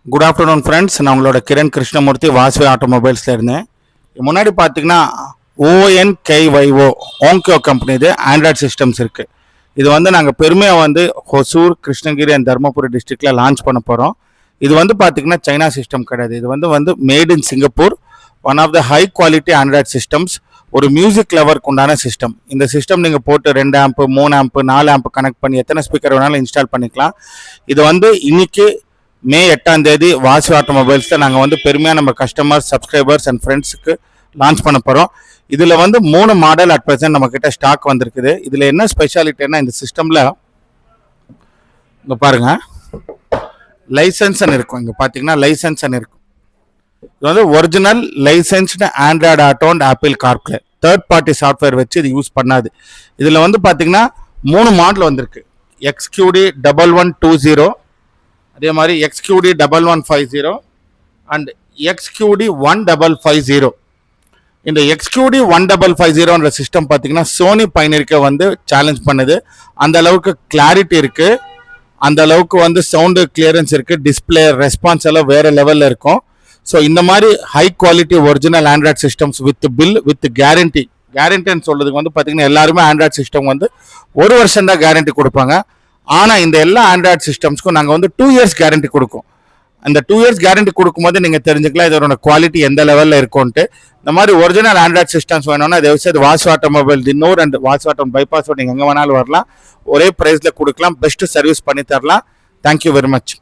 Good afternoon friends. நான் உங்களோட கிரண் கிருஷ்ணமூர்த்தி வாசவி ஆட்டோமொபைல்ஸில் இருந்தேன். முன்னாடி பார்த்தீங்கன்னா ONKYO ஓங்கியோ கம்பெனி இது ஆண்ட்ராய்ட் சிஸ்டம்ஸ் இருக்குது. இது நாங்கள் பெருமையாக ஹொசூர், கிருஷ்ணகிரி அண்ட் தருமபுரி டிஸ்ட்ரிக்டில் லான்ச் பண்ண போகிறோம். இது பார்த்தீங்கன்னா சைனா சிஸ்டம் கிடையாது. இது made in Singapore. One of the high quality Android systems. ஒரு மியூசிக் லவருக்கு உண்டான சிஸ்டம். இந்த சிஸ்டம் நீங்கள் போட்டு 2 ஆம்ப் 3 ஆம்ப் 4 ஆம்ப் கனெக்ட் பண்ணி எத்தனை ஸ்பீக்கர் வேணாலும் இன்ஸ்டால் பண்ணிக்கலாம். இது இன்னைக்கு மே 8 வாசவி ஆட்டோமொபைல்ஸில் நாங்கள் பெருமையாக நம்ம கஸ்டமர்ஸ், சப்ஸ்கிரைபர்ஸ் அண்ட் ஃப்ரெண்ட்ஸுக்கு லான்ச் பண்ண போகிறோம். இதில் 3 மாடல் அட் ப்ரெசென்ட் நம்மக்கிட்ட ஸ்டாக் வந்திருக்குது. இதில் என்ன ஸ்பெஷாலிட்டின்னா, இந்த சிஸ்டமில் இங்கே பாருங்கள், லைசன்ஸ்ன்னு இருக்கும். இங்கே பார்த்தீங்கன்னா லைசன்ஸ்ன்னு இருக்கும். இது original licensed Android auto and apple CarPlay third party software வச்சு இது யூஸ் பண்ணாது. இதில் பார்த்தீங்கன்னா 3 மாடல் வந்திருக்கு. XQD 1120, அதே மாதிரி XQD 1150 அண்ட் XQD 1550. இந்த XQD 1550 சிஸ்டம் பார்த்தீங்கன்னா சோனி பைனியருக்கு சேலஞ்ச் பண்ணுது. அந்த அளவுக்கு கிளாரிட்டி இருக்குது, அந்த அளவுக்கு சவுண்டு கிளியரன்ஸ் இருக்குது, டிஸ்பிளே ரெஸ்பான்ஸ் எல்லாம் வேறு லெவலில் இருக்கும். ஸோ இந்த மாதிரி high quality original Android systems with bill with கேரண்டின்னு சொல்றதுக்கு பார்த்தீங்கன்னா எல்லாருமே ஆண்ட்ராய்ட் சிஸ்டம் 1 வருஷம் தான் கேரண்டி கொடுப்பாங்க. ஆனால் இந்த எல்லா ஆண்ட்ராய்ட் சிஸ்டம்ஸ்க்கும் நாங்கள் 2 இயர்ஸ் கேரண்டி கொடுக்கும். அந்த 2 இயர்ஸ் கேரண்டி கொடுக்கும்போது நீங்கள் தெரிஞ்சுக்கலாம் இதோட குவாலிட்டி எந்த லெவலில் இருக்கும்ட்டு. இந்த மாதிரி ஒரிஜினல் ஆண்ட்ராய்ட் சிஸ்டம்ஸ் வேணும்னா தயவுசெய்து Vasavi automobile Thinnur and Vasavi auto bypass நீங்கள் எங்கே வேணாலும் வரலாம். ஒரே ப்ரைஸில் கொடுக்கலாம், பெஸ்ட் சர்வீஸ் பண்ணி தரலாம். Thank you very much.